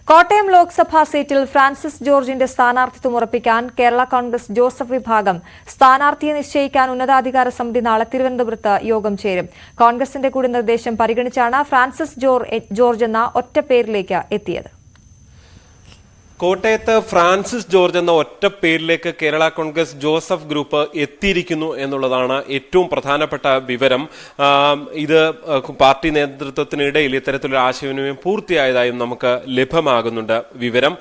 കോട്ടയം ലോക്സഭാ സീറ്റിൽ ഫ്രാൻസിസ് ജോർജിന്റെ സ്ഥാനാർത്ഥിത്വം ഉറപ്പിക്കാൻ കേരള കോൺഗ്രസ് ജോസഫ് വിഭാഗം സ്ഥാനാർത്ഥിയെ നിശ്ചയിക്കാൻ ഉന്നതാധികാര സമിതി നാളെ തിരുവനന്തപുരത്ത് യോഗം ചേരും. കോൺഗ്രസിന്റെ കൂടി നിർദ്ദേശം പരിഗണിച്ചാണ് ഫ്രാൻസിസ് ജോർജ് എന്ന ഒറ്റ പേരിലേക്ക് എത്തിയത്. കോട്ടയത്ത് ഫ്രാൻസിസ് ജോർജ് എന്ന ഒറ്റ പേരിലേക്ക് കേരള കോൺഗ്രസ് ജോസഫ് ഗ്രൂപ്പ് എത്തിയിരിക്കുന്നു എന്നുള്ളതാണ് ഏറ്റവും പ്രധാനപ്പെട്ട വിവരം. ഇത് പാർട്ടി നേതൃത്വത്തിനിടയിൽ ഇത്തരത്തിലൊരു ആശയവിനിമയം പൂർത്തിയായതായും നമുക്ക് ലഭ്യമാകുന്നുണ്ട് വിവരം.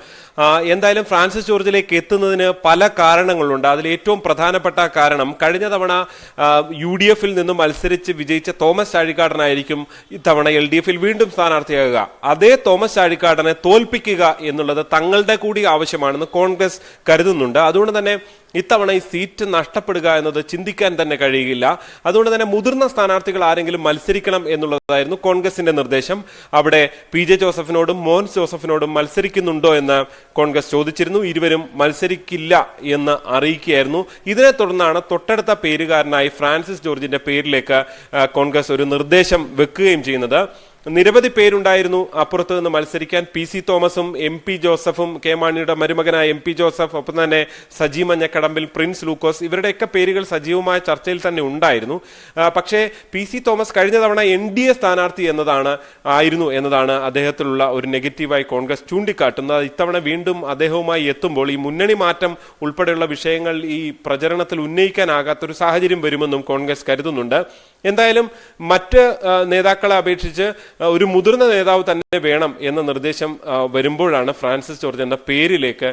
എന്തായാലും ഫ്രാൻസിസ് ജോർജിലേക്ക് എത്തുന്നതിന് പല കാരണങ്ങളുണ്ട്. അതിൽ ഏറ്റവും പ്രധാനപ്പെട്ട കാരണം കഴിഞ്ഞ തവണ UDF നിന്നും മത്സരിച്ച് വിജയിച്ച തോമസ് ചാഴിക്കാടനായിരിക്കും ഇത്തവണ LDF വീണ്ടും സ്ഥാനാർത്ഥിയാകുക. അതേ തോമസ് ചാഴിക്കാടനെ തോൽപ്പിക്കുക എന്നുള്ളത് തങ്ങളുടെ കൂടി ആവശ്യമാണെന്ന് കോൺഗ്രസ് കരുതുന്നുണ്ട്. അതുകൊണ്ട് തന്നെ ഇത്തവണ ഈ സീറ്റ് നഷ്ടപ്പെടുക എന്നത് ചിന്തിക്കാൻ തന്നെ കഴിയില്ല. അതുകൊണ്ട് തന്നെ മുതിർന്ന സ്ഥാനാർത്ഥികൾ ആരെങ്കിലും മത്സരിക്കണം എന്നുള്ളതായിരുന്നു കോൺഗ്രസിന്റെ നിർദ്ദേശം. അവിടെ PJ ജോസഫിനോടും മോൻസ് ജോസഫിനോടും മത്സരിക്കുന്നുണ്ടോ എന്ന് കോൺഗ്രസ് ചോദിച്ചിരുന്നു. ഇരുവരും മത്സരിക്കില്ല എന്ന് അറിയിക്കുകയായിരുന്നു. ഇതിനെ തുടർന്നാണ് തൊട്ടടുത്ത പേരുകാരനായി ഫ്രാൻസിസ് ജോർജിന്റെ പേരിലേക്ക് കോൺഗ്രസ് ഒരു നിർദ്ദേശം വെക്കുകയും ചെയ്യുന്നത്. നിരവധി പേരുണ്ടായിരുന്നു അപ്പുറത്ത് നിന്ന് മത്സരിക്കാൻ. PC തോമസും MP ജോസഫും, കെ മാണിയുടെ മരുമകനായ MP ജോസഫ്, ഒപ്പം തന്നെ സജി മഞ്ഞക്കടമ്പിൽ, പ്രിൻസ് ലൂക്കോസ്, ഇവരുടെയൊക്കെ പേരുകൾ സജീവമായ ചർച്ചയിൽ തന്നെ ഉണ്ടായിരുന്നു. പക്ഷേ PC തോമസ് കഴിഞ്ഞ തവണ NDA സ്ഥാനാർത്ഥി ആയിരുന്നു എന്നതാണ് അദ്ദേഹത്തിലുള്ള ഒരു നെഗറ്റീവായി കോൺഗ്രസ് ചൂണ്ടിക്കാട്ടുന്നത്. ഇത്തവണ വീണ്ടും അദ്ദേഹവുമായി എത്തുമ്പോൾ ഈ മുന്നണി മാറ്റം ഉൾപ്പെടെയുള്ള വിഷയങ്ങൾ ഈ പ്രചരണത്തിൽ ഉന്നയിക്കാനാകാത്തൊരു സാഹചര്യം വരുമെന്നും കോൺഗ്രസ് കരുതുന്നുണ്ട്. എന്തായാലും മറ്റ് നേതാക്കളെ അപേക്ഷിച്ച് ഒരു മുതിർന്ന നേതാവ് തന്നെ വേണം എന്ന നിർദ്ദേശം വരുമ്പോഴാണ് ഫ്രാൻസിസ് ജോർജ് എന്ന പേരിലേക്ക്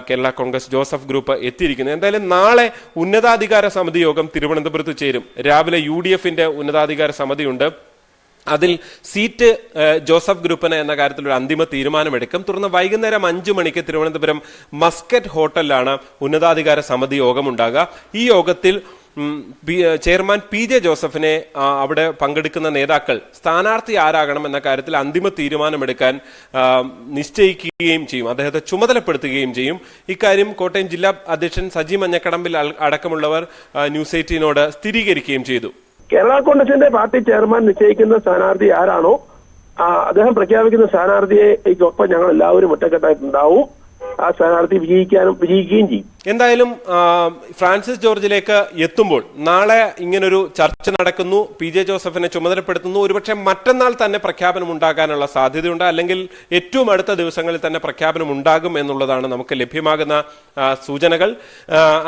കേരള കോൺഗ്രസ് ജോസഫ് ഗ്രൂപ്പ് എത്തിയിരിക്കുന്നത്. എന്തായാലും നാളെ ഉന്നതാധികാര സമിതി യോഗം തിരുവനന്തപുരത്ത് ചേരും. രാവിലെ UDF ഉന്നതാധികാര സമിതിയുണ്ട്. അതിൽ സീറ്റ് ജോസഫ് ഗ്രൂപ്പിന് എന്ന കാര്യത്തിൽ ഒരു അന്തിമ തീരുമാനമെടുക്കും. തുടർന്ന് വൈകുന്നേരം 5 മണിക്ക് തിരുവനന്തപുരം മസ്കറ്റ് ഹോട്ടലിലാണ് ഉന്നതാധികാര സമിതി യോഗമുണ്ടാകുക. ഈ യോഗത്തിൽ ചെയർമാൻ PJ ജോസഫിനെ അവിടെ പങ്കെടുക്കുന്ന നേതാക്കൾ സ്ഥാനാർത്ഥി ആരാകണം എന്ന കാര്യത്തിൽ അന്തിമ തീരുമാനമെടുക്കാൻ നിശ്ചയിക്കുകയും ചെയ്യും, അദ്ദേഹത്തെ ചുമതലപ്പെടുത്തുകയും ചെയ്യും. ഇക്കാര്യം കോട്ടയം ജില്ലാ അധ്യക്ഷൻ സജി മഞ്ഞക്കടമ്പിൽ അടക്കമുള്ളവർ ന്യൂസ് 18നോട് സ്ഥിരീകരിക്കുകയും ചെയ്തു. കേരള കോൺഗ്രസിന്റെ പാർട്ടി ചെയർമാൻ നിശ്ചയിക്കുന്ന സ്ഥാനാർത്ഥി ആരാണോ അദ്ദേഹം പ്രഖ്യാപിക്കുന്ന സ്ഥാനാർത്ഥിയെക്കൊപ്പം ഞങ്ങൾ എല്ലാവരും ഒറ്റക്കെട്ടായിട്ടുണ്ടാവും. ആ സ്ഥാനാർത്ഥി വിജയിക്കുകയും ചെയ്യും. എന്തായാലും ഫ്രാൻസിസ് ജോർജിലേക്ക് എത്തുമ്പോൾ നാളെ ഇങ്ങനൊരു ചർച്ച നടക്കുന്നു, PJ ജോസഫിനെ ചുമതലപ്പെടുത്തുന്നു. ഒരുപക്ഷെ മറ്റന്നാൾ തന്നെ പ്രഖ്യാപനം ഉണ്ടാകാനുള്ള സാധ്യതയുണ്ട്, അല്ലെങ്കിൽ ഏറ്റവും അടുത്ത ദിവസങ്ങളിൽ തന്നെ പ്രഖ്യാപനം ഉണ്ടാകും എന്നുള്ളതാണ് നമുക്ക് ലഭ്യമാകുന്ന സൂചനകൾ.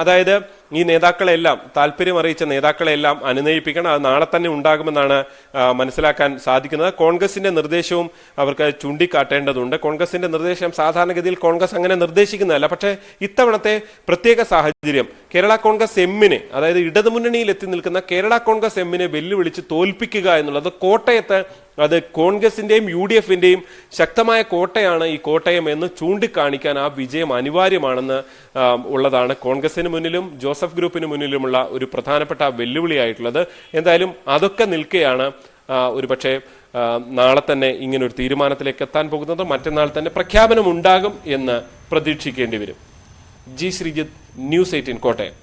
അതായത് ഈ നേതാക്കളെല്ലാം, താല്പര്യം അറിയിച്ച നേതാക്കളെല്ലാം അനുനയിപ്പിക്കണം. അത് നാളെ തന്നെ ഉണ്ടാകുമെന്നാണ് മനസ്സിലാക്കാൻ സാധിക്കുന്നത്. കോൺഗ്രസിന്റെ നിർദ്ദേശവും അവർക്ക് ചൂണ്ടിക്കാട്ടേണ്ടതുണ്ട്. കോൺഗ്രസിന്റെ നിർദ്ദേശം സാധാരണഗതിയിൽ കോൺഗ്രസ് അങ്ങനെ നിർദ്ദേശിക്കുന്നതല്ല. പക്ഷേ ഇത്തവണത്തെ പ്രത്യേക സാഹചര്യം കേരള കോൺഗ്രസ് എമ്മിനെ, അതായത് ഇടതുമുന്നണിയിൽ എത്തി നിൽക്കുന്ന കേരള കോൺഗ്രസ് എമ്മിനെ വെല്ലുവിളിച്ച് തോൽപ്പിക്കുക എന്നുള്ളത് കോട്ടയത്ത് അത് കോൺഗ്രസിന്റെയും UDF ശക്തമായ കോട്ടയാണ് ഈ കോട്ടയം എന്ന് ചൂണ്ടിക്കാണിക്കാൻ ആ വിജയം അനിവാര്യമാണെന്ന് ഉള്ളതാണ് കോൺഗ്രസിന് മുന്നിലും ജോസഫ് ഗ്രൂപ്പിന് മുന്നിലുമുള്ള ഒരു പ്രധാനപ്പെട്ട വെല്ലുവിളിയായിട്ടുള്ളത്. എന്തായാലും അതൊക്കെ നിൽക്കെയാണ് ഒരുപക്ഷെ നാളെ തന്നെ ഇങ്ങനൊരു തീരുമാനത്തിലേക്ക് എത്താൻ പോകുന്നത്. മറ്റന്നാൾ തന്നെ പ്രഖ്യാപനം ഉണ്ടാകും എന്ന് പ്രതീക്ഷിക്കേണ്ടി വരും. G. ശ്രീജിത്ത്, ന്യൂസ് 18 കോട്ടയം.